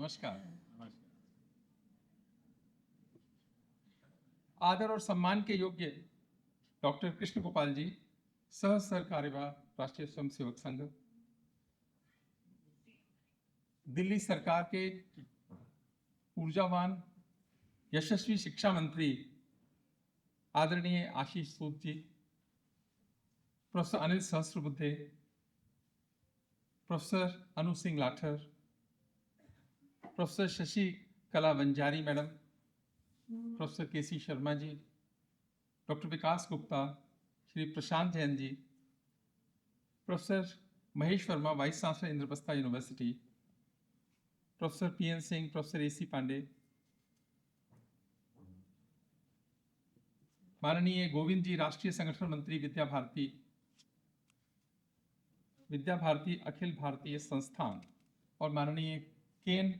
नमस्कार। आदर और सम्मान के योग्य डॉक्टर कृष्ण गोपाल जी, सह सरकार्यवाह राष्ट्रीय स्वयंसेवक संघ, दिल्ली सरकार के ऊर्जावान यशस्वी शिक्षा मंत्री आदरणीय Ashish Sood ji, professor Anil Sahasrabuddhe, professor Anu Singh Lather, professor Shashi Kala Banjari madam, professor KC Sharma ji, doctor Vikas Gupta, Shri Prashant Jain ji, professor Mahesh Verma, vice chancellor Indraprastha university, professor PN Singh, professor AC Pandey, माननीय गोविंद जी, राष्ट्रीय संगठन मंत्री विद्या भारती अखिल भारतीय संस्थान, और माननीय केन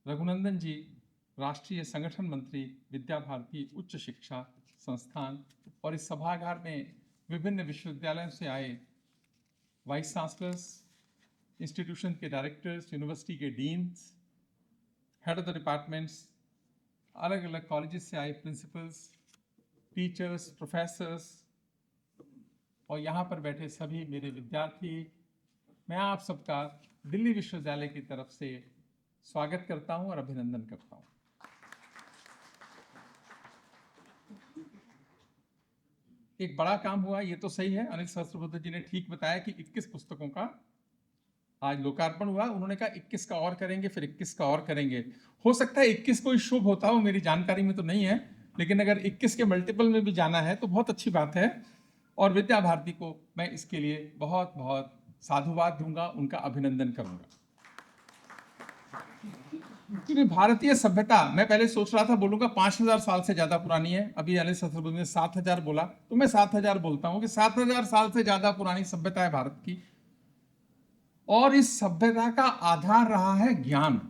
रघुनंदन जी, राष्ट्रीय संगठन मंत्री विद्या भारती उच्च शिक्षा संस्थान, और इस सभागार में विभिन्न विश्वविद्यालयों से आए वाइस चांसलर्स, इंस्टीट्यूशन के डायरेक्टर्स, यूनिवर्सिटी के deans, head of the departments, अलग अलग कॉलेजेस से आए प्रिंसिपल्स, टीचर्स, प्रोफेसर्स, और यहाँ पर बैठे सभी मेरे विद्यार्थी, मैं आप सबका दिल्ली विश्वविद्यालय की तरफ से स्वागत करता हूँ और अभिनंदन करता हूँ। एक बड़ा काम हुआ, ये तो सही है, अनिल सहस्त्रबुद्धे जी ने ठीक बताया कि 21 पुस्तकों का आज लोकार्पण हुआ। उन्होंने कहा 21 का और करेंगे, फिर 21 का और करेंगे। हो सकता है 21 कोई शुभ होता हो, मेरी जानकारी में तो नहीं है, लेकिन अगर 21 के मल्टीपल में भी जाना है तो बहुत अच्छी बात है। और विद्या भारती को मैं इसके लिए बहुत बहुत साधुवाद दूंगा, उनका अभिनंदन करूंगा। क्योंकि भारतीय सभ्यता, मैं पहले सोच रहा था बोलूंगा 5000 साल से ज्यादा पुरानी है, अभी अनिल सहस्त्रबुद्धे ने 7000 बोला, तो मैं 7000 बोलता हूं कि 7000 साल से ज्यादा पुरानी सभ्यता है भारत की। और इस सभ्यता का आधार रहा है ज्ञान।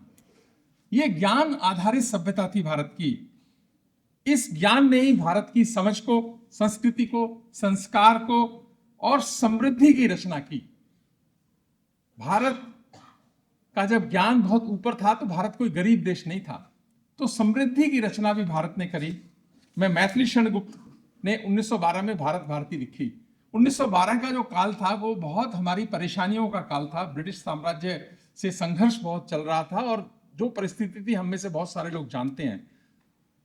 ये ज्ञान आधारित सभ्यता थी भारत की। इस ज्ञान ने ही भारत की समझ को, संस्कृति को, संस्कार को और समृद्धि की रचना की। भारत का जब ज्ञान बहुत ऊपर था तो भारत कोई गरीब देश नहीं था, तो समृद्धि की रचना भी भारत ने करी। मैं मैथिली शरण गुप्त ने 1912 में भारत भारती लिखी। 1912 का जो काल था वो बहुत हमारी परेशानियों का काल था। ब्रिटिश साम्राज्य से संघर्ष बहुत चल रहा था और जो परिस्थिति थी हम में से बहुत सारे लोग जानते हैं।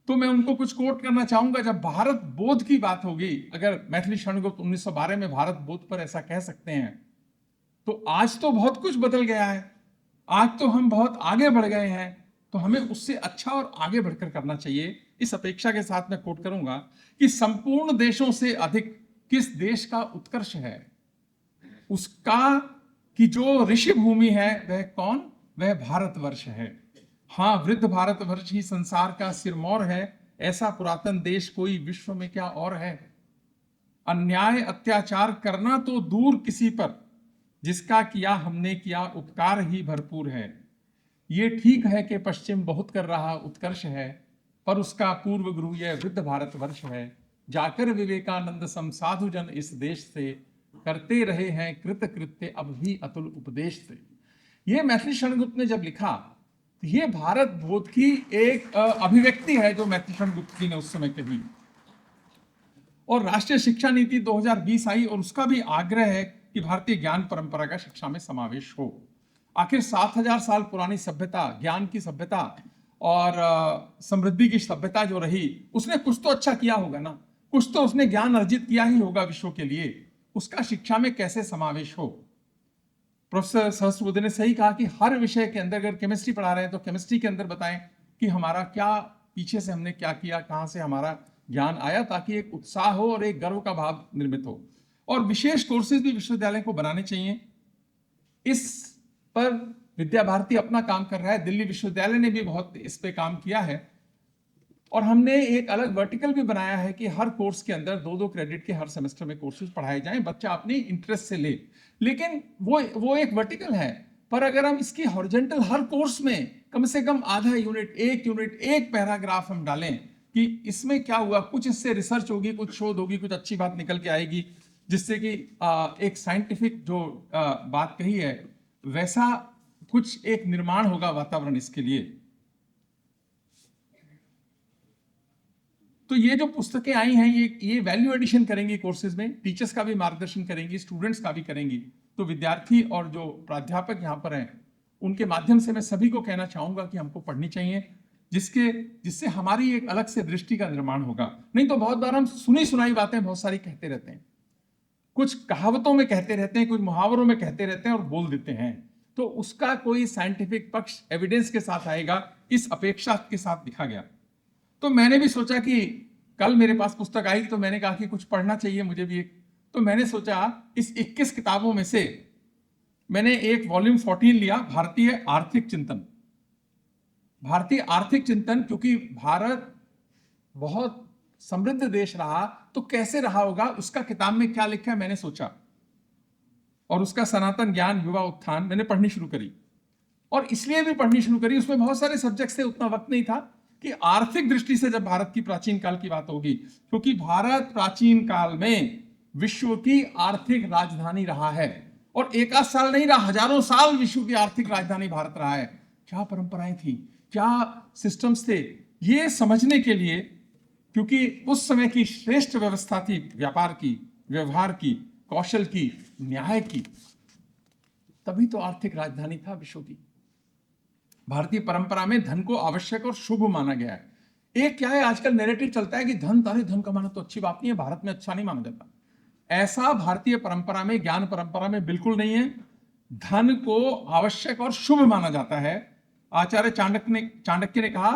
तो मैं उनको कुछ कोट करना चाहूंगा। जब भारत बोध की बात होगी, अगर मैथिली शरण गुप्त 1912 में भारत बोध पर ऐसा कह सकते हैं, तो आज तो बहुत कुछ बदल गया है, आज तो हम बहुत आगे बढ़ गए हैं, तो हमें उससे अच्छा और आगे बढ़कर करना चाहिए। इस अपेक्षा के साथ मैं कोट करूंगा कि संपूर्ण देशों से अधिक किस देश का उत्कर्ष है, उसका कि जो ऋषि भूमि है वह कौन, वह भारतवर्ष है। हाँ, वृद्ध भारतवर्ष ही संसार का सिरमौर है, ऐसा पुरातन देश कोई विश्व में क्या और है। अन्याय अत्याचार करना तो दूर किसी पर, जिसका किया हमने किया उपकार ही भरपूर है। ये ठीक है कि पश्चिम बहुत कर रहा उत्कर्ष है, पर उसका पूर्व गुरु यह वृद्ध भारतवर्ष है। जाकर विवेकानंद सम साधु जन इस देश से, करते रहे हैं कृत कृत्य अब भी अतुल उपदेश से। ये मैथिली शरण गुप्त ने जब लिखा, ये भारत बोध की एक अभिव्यक्ति है जो मैथिली शरण गुप्त जी ने उस समय कही। और राष्ट्रीय शिक्षा नीति 2020 आई और उसका भी आग्रह है कि भारतीय ज्ञान परंपरा का शिक्षा में समावेश हो। आखिर 7000 साल पुरानी सभ्यता, ज्ञान की सभ्यता और समृद्धि की सभ्यता जो रही, उसने कुछ तो अच्छा किया होगा ना, कुछ तो उसने ज्ञान अर्जित किया ही होगा विश्व के लिए। उसका शिक्षा में कैसे समावेश हो। प्रोफेसर सहस्त्रबुद्धे ने सही कहा कि हर विषय के अंदर, अगर केमिस्ट्री पढ़ा रहे हैं तो केमिस्ट्री के अंदर बताएं कि हमारा क्या पीछे से हमने क्या किया, कहां से हमारा ज्ञान आया, ताकि एक उत्साह हो और एक गर्व का भाव निर्मित हो। और विशेष कोर्सेज भी विश्वविद्यालय को बनाने चाहिए। इस पर विद्या भारती अपना काम कर रहा है, दिल्ली विश्वविद्यालय ने भी बहुत इस पे काम किया है। और हमने एक अलग वर्टिकल भी बनाया है कि हर कोर्स के अंदर 2-2 क्रेडिट के हर सेमेस्टर में कोर्सेज पढ़ाए जाएं, बच्चा अपनी इंटरेस्ट से ले। लेकिन वो एक वर्टिकल है, पर अगर हम इसकी हॉरिजॉन्टल हर कोर्स में कम से कम आधा यूनिट, एक पैराग्राफ हम डालें कि इसमें क्या हुआ, कुछ इससे रिसर्च होगी, कुछ शोध होगी, कुछ अच्छी बात निकल के आएगी, जिससे कि एक साइंटिफिक जो बात कही है वैसा कुछ एक निर्माण होगा वातावरण इसके लिए। तो ये जो पुस्तकें आई हैं ये वैल्यू एडिशन करेंगी कोर्सेज में, टीचर्स का भी मार्गदर्शन करेंगी, स्टूडेंट्स का भी करेंगी। तो विद्यार्थी और जो प्राध्यापक यहाँ पर हैं उनके माध्यम से मैं सभी को कहना चाहूंगा कि हमको पढ़नी चाहिए, जिससे हमारी एक अलग से दृष्टि का निर्माण होगा। नहीं तो बहुत बार हम सुनी सुनाई बातें बहुत सारी कहते रहते हैं, कुछ कहावतों में कहते रहते हैं, कुछ मुहावरों में कहते रहते हैं और बोल देते हैं, तो उसका कोई साइंटिफिक पक्ष एविडेंस के साथ आएगा, इस अपेक्षा के साथ लिखा गया। तो मैंने भी सोचा कि कल मेरे पास पुस्तक आई तो मैंने कहा कि कुछ पढ़ना चाहिए मुझे भी एक। तो मैंने सोचा इस 21 किताबों में से मैंने एक वॉल्यूम 14 लिया, भारतीय आर्थिक चिंतन। भारतीय आर्थिक चिंतन, क्योंकि भारत बहुत समृद्ध देश रहा तो कैसे रहा होगा, उसका किताब में क्या लिखा है मैंने सोचा, और उसका सनातन ज्ञान युवा उत्थान मैंने पढ़नी शुरू करी। और इसलिए भी पढ़नी शुरू करी, उसमें बहुत सारे सब्जेक्ट्स थे, उतना वक्त नहीं था कि आर्थिक दृष्टि से जब भारत की प्राचीन काल की बात होगी, क्योंकि भारत प्राचीन काल में विश्व की आर्थिक राजधानी रहा है, और एक आध साल नहीं रहा, हजारों साल विश्व की आर्थिक राजधानी भारत रहा है। क्या परंपराएं थी, क्या सिस्टम्स थे, ये समझने के लिए, क्योंकि उस समय की श्रेष्ठ व्यवस्था थी व्यापार की, व्यवहार की, कौशल की, न्याय की, तभी तो आर्थिक राजधानी था विश्व की। भारतीय परंपरा में धन को आवश्यक और शुभ माना गया है। एक क्या है, आजकल नैरेटिव चलता है कि धन कमाना तो अच्छी बात नहीं है, भारत में अच्छा नहीं माना जाता। ऐसा भारतीय परंपरा में, ज्ञान परंपरा में बिल्कुल नहीं है। धन को आवश्यक और शुभ माना जाता है। आचार्य चाणक्य ने कहा,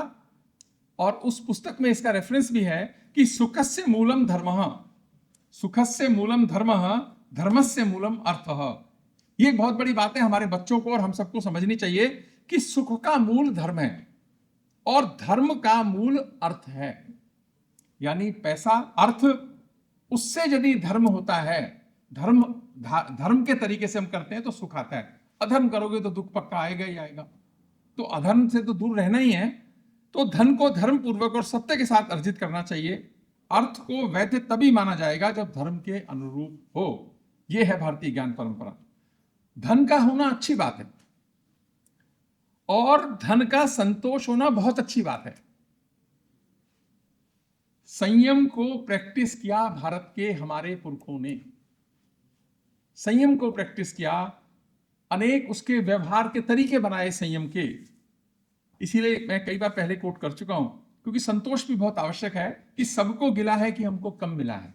और उस पुस्तक में इसका रेफरेंस भी है कि सुखस्य मूलम धर्मः, सुखस्य मूलम धर्मः, धर्मस्य मूलम अर्थः। ये एक बहुत बड़ी बात है, हमारे बच्चों को और हम सबको समझनी चाहिए कि सुख का मूल धर्म है और धर्म का मूल अर्थ है। यानी पैसा, अर्थ, उससे यदि धर्म होता है, धर्म के तरीके से हम करते हैं तो सुख आता है। अधर्म करोगे तो दुख पक्का आएगा ही आएगा। तो अधर्म से तो दूर रहना ही है। तो धन को धर्म पूर्वक और सत्य के साथ अर्जित करना चाहिए। अर्थ को वैध तभी माना जाएगा जब धर्म के अनुरूप हो। यह है भारतीय ज्ञान परंपरा। धन का होना अच्छी बात है और धन का संतोष होना बहुत अच्छी बात है। संयम को प्रैक्टिस किया भारत के हमारे पुरखों ने, संयम को प्रैक्टिस किया, अनेक उसके व्यवहार के तरीके बनाए संयम के। इसीलिए मैं कई बार पहले कोट कर चुका हूं, क्योंकि संतोष भी बहुत आवश्यक है कि सबको गिला है कि हमको कम मिला है,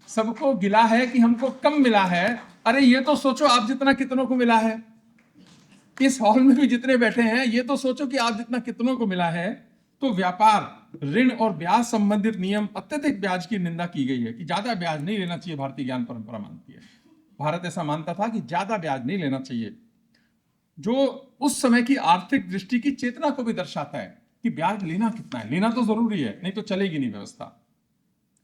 सबको गिला है कि हमको कम मिला है। अरे ये तो सोचो आप जितना कितनों को मिला है। इस हॉल में भी जितने बैठे हैं ये तो सोचो कि आप जितना कितनों को मिला है। तो व्यापार, ऋण और ब्याज संबंधित नियम, अत्यधिक ब्याज की निंदा की गई है कि ज्यादा ब्याज नहीं लेना चाहिए। भारतीय ज्ञान परंपरा मानती है, भारत ऐसा मानता था कि ज्यादा ब्याज नहीं लेना चाहिए, जो उस समय की आर्थिक दृष्टि की चेतना को भी दर्शाता है कि ब्याज लेना कितना है, लेना तो जरूरी है, नहीं तो चलेगी नहीं व्यवस्था।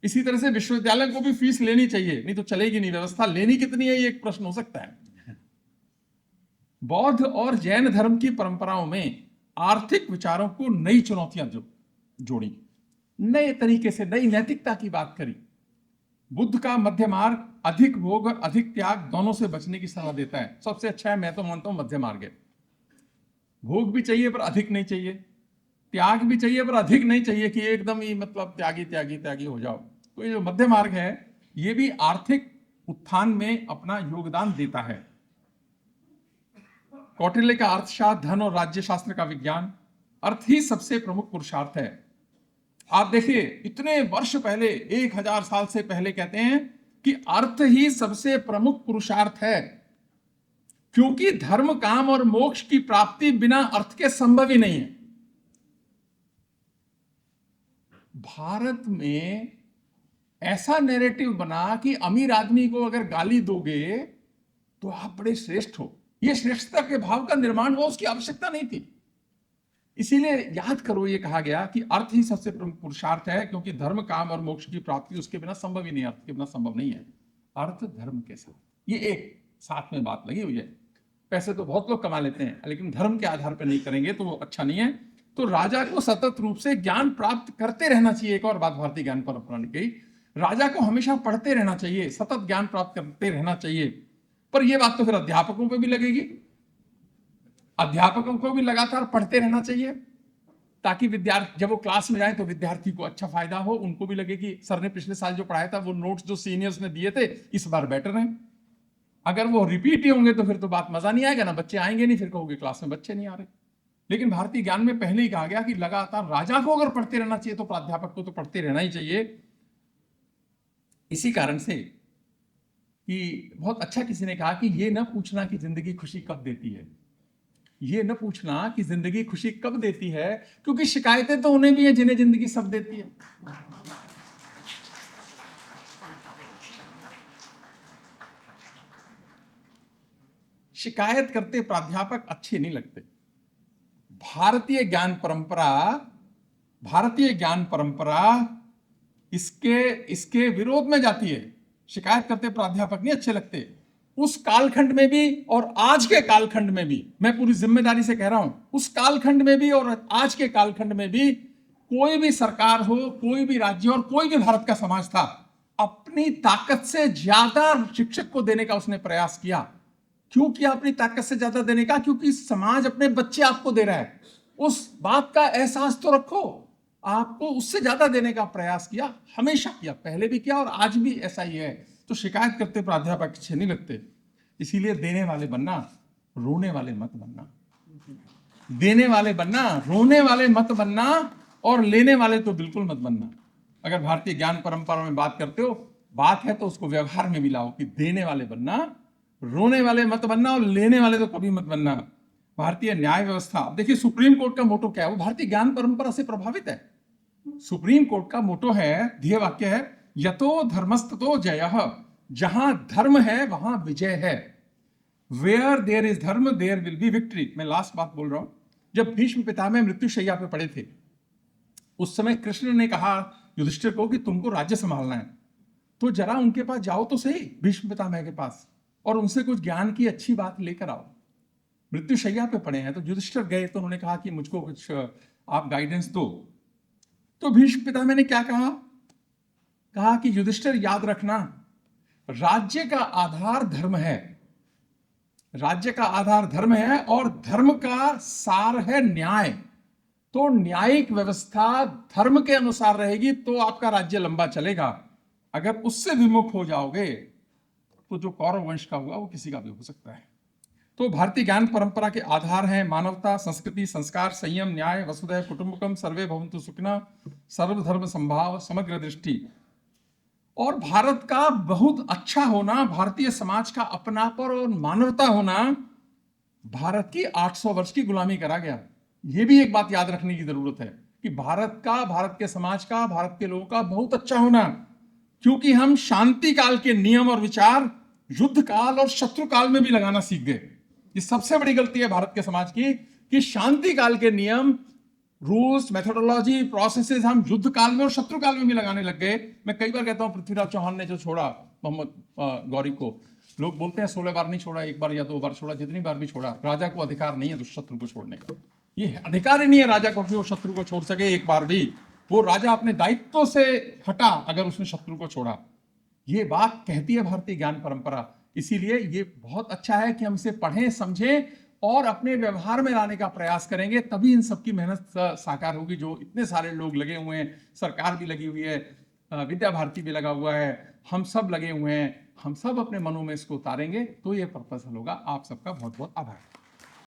इसी तरह से विश्वविद्यालय को भी फीस लेनी चाहिए, नहीं तो चलेगी नहीं व्यवस्था। लेनी कितनी है ये एक प्रश्न हो सकता है। बौद्ध और जैन धर्म की परंपराओं में आर्थिक विचारों को नई चुनौतियां जोड़ी, नए तरीके से नई नैतिकता की बात करी। बुद्ध का मध्य मार्ग अधिक भोग और अधिक त्याग दोनों से बचने की सलाह देता है। सबसे अच्छा है, मैं तो मानता हूं, मध्य मार्ग है। भोग भी चाहिए पर अधिक नहीं चाहिए, त्याग भी चाहिए पर अधिक नहीं चाहिए कि एकदम ही मतलब त्यागी त्यागी त्यागी हो जाओ। तो ये जो मध्य मार्ग है ये भी आर्थिक उत्थान में अपना योगदान देता है। कौटिल्य का अर्थशास्त्र, धन और राज्य शास्त्र का विज्ञान, अर्थ ही सबसे प्रमुख पुरुषार्थ है। आप देखिए इतने वर्ष पहले, 1000 साल से पहले कहते हैं कि अर्थ ही सबसे प्रमुख पुरुषार्थ है, क्योंकि धर्म, काम और मोक्ष की प्राप्ति बिना अर्थ के संभव ही नहीं है। भारत में ऐसा नैरेटिव बना कि अमीर आदमी को अगर गाली दोगे तो आप बड़े श्रेष्ठ हो। यह श्रेष्ठता के भाव का निर्माण हुआ, उसकी आवश्यकता नहीं थी। इसीलिए याद करो, ये कहा गया कि अर्थ ही सबसे प्रमुख पुरुषार्थ है, क्योंकि धर्म, काम और मोक्ष की प्राप्ति उसके बिना संभव ही नहीं है, अर्थ के बिना संभव नहीं है। अर्थ धर्म के साथ, ये एक साथ में बात लगी हुई है। पैसे तो बहुत लोग कमा लेते हैं, लेकिन धर्म के आधार पर नहीं करेंगे तो वो अच्छा नहीं है। तो राजा को सतत रूप से ज्ञान प्राप्त करते रहना चाहिए। एक और बात भारतीय ज्ञान परंपरा ने कही, राजा को हमेशा पढ़ते रहना चाहिए, सतत ज्ञान प्राप्त करते रहना चाहिए। पर यह बात तो फिर अध्यापकों पर भी लगेगी। अध्यापकों को भी लगातार पढ़ते रहना चाहिए, ताकि विद्यार्थी जब वो क्लास में जाए तो विद्यार्थी को अच्छा फायदा हो, उनको भी लगे कि सर ने पिछले साल जो पढ़ाया था वो नोट्स जो सीनियर्स ने दिए थे इस बार बेटर हैं। अगर वो रिपीट ही होंगे तो फिर तो बात मजा नहीं आएगा ना, बच्चे आएंगे नहीं, फिर कहोगे क्लास में बच्चे नहीं आ रहे। लेकिन भारतीय ज्ञान में पहले ही कहा गया कि लगातार राजा को अगर पढ़ते रहना चाहिए तो प्राध्यापक को तो पढ़ते रहना ही चाहिए। इसी कारण से कि बहुत अच्छा किसी ने कहा कि ये न पूछना कि जिंदगी खुशी कब देती है, ये न पूछना कि जिंदगी खुशी कब देती है, क्योंकि शिकायतें तो उन्हें भी है जिन्हें जिंदगी सब देती है। शिकायत करते प्राध्यापक अच्छे नहीं लगते। भारतीय ज्ञान परंपरा इसके विरोध में जाती है। शिकायत करते प्राध्यापक नहीं अच्छे लगते। उस कालखंड में भी और आज के कालखंड में भी, मैं पूरी जिम्मेदारी से कह रहा हूं, उस कालखंड में भी और आज के कालखंड में भी कोई भी सरकार हो, कोई भी राज्य और कोई भी भारत का समाज था, अपनी ताकत से ज्यादा शिक्षक को देने का उसने प्रयास किया। क्यों किया अपनी ताकत से ज्यादा देने का? क्योंकि समाज अपने बच्चे आपको दे रहा है, उस बात का एहसास तो रखो। आपको उससे ज्यादा देने का प्रयास किया, हमेशा किया, पहले भी किया और आज भी ऐसा ही है। तो शिकायत करते प्राध्यापक अच्छे नहीं लगते। इसीलिए देने वाले बनना, रोने वाले मत बनना। देने वाले बनना, रोने वाले मत बनना, और लेने वाले तो बिल्कुल मत बनना। अगर भारतीय ज्ञान परंपरा में बात करते हो, बात है तो उसको व्यवहार में भी लाओ कि देने वाले बनना, रोने वाले मत बनना, और लेने वाले तो कभी मत बनना। भारतीय न्याय व्यवस्था, देखिए सुप्रीम कोर्ट का मोटो क्या है, वो भारतीय ज्ञान परंपरा से प्रभावित है। सुप्रीम कोर्ट का मोटो है, ध्येय वाक्य है, यतो धर्मस्ततो जयः, जहां धर्म है वहां विजय है। वेयर देयर इज धर्म देयर विल बी विक्ट्री। मैं लास्ट बात बोल रहा हूं। जब भीष्म पितामह मृत्युशैया पे पड़े थे, उस समय कृष्ण ने कहा युधिष्ठिर को कि तुमको राज्य संभालना है, तो जरा उनके पास जाओ तो सही, भीष्म पितामह के पास, और उनसे कुछ ज्ञान की अच्छी बात लेकर आओ। मृत्युशैया पे पड़े हैं, तो युधिष्ठिर गए तो उन्होंने कहा कि मुझको कुछ आप गाइडेंस दो। तो भीष्म पितामह ने क्या कहा कि युधिष्ठिर याद रखना, राज्य का आधार धर्म है, राज्य का आधार धर्म है, और धर्म का सार है न्याय। तो न्यायिक व्यवस्था धर्म के अनुसार रहेगी तो आपका राज्य लंबा चलेगा। अगर उससे विमुख हो जाओगे तो जो कौरव वंश का हुआ वो किसी का भी हो सकता है। तो भारतीय ज्ञान परंपरा के आधार हैं मानवता, संस्कृति, संस्कार, संयम, न्याय, वसुधैव कुटुंबकम, सर्वे भवन्तु सुखिनः, सर्वधर्म संभाव, समग्र दृष्टि। और भारत का बहुत अच्छा होना, भारतीय समाज का अपनापन और मानवता होना, भारत की 800 वर्ष की गुलामी करा गया। यह भी एक बात याद रखने की जरूरत है कि भारत का, भारत के समाज का, भारत के लोगों का बहुत अच्छा होना, क्योंकि हम शांति काल के नियम और विचार युद्ध काल और शत्रु काल में भी लगाना सीख गए। ये सबसे बड़ी गलती है भारत के समाज की कि शांति काल के नियम, रूल्स, मेथोडोलॉजी, प्रोसेसेस हम युद्ध काल में और शत्रु काल में भी लगाने लग गए। मैं कई बार कहता हूं पृथ्वीराज चौहान ने जो छोड़ा मोहम्मद गौरी को, लोग बोलते हैं 16 बार नहीं छोड़ा, 1 बार या 2 बार छोड़ा, जितनी बार भी छोड़ा, राजा को अधिकार नहीं है दुष्शत्रु को छोड़ने का। ये अधिकार ही नहीं है राजा को कि वो शत्रु को छोड़ सके 1 बार भी। वो राजा अपने दायित्व से हटा अगर उसने शत्रु को छोड़ा। ये बात कहती है भारतीय ज्ञान परंपरा। इसीलिए ये बहुत अच्छा है कि हम इसे पढ़ें, समझें और अपने व्यवहार में लाने का प्रयास करेंगे, तभी इन सबकी मेहनत साकार होगी। जो इतने सारे लोग लगे हुए हैं, सरकार भी लगी हुई है, विद्या भारती भी लगा हुआ है, हम सब लगे हुए हैं, हम सब अपने मनों में इसको उतारेंगे तो ये पर्पस हल होगा। आप सबका बहुत बहुत आभार।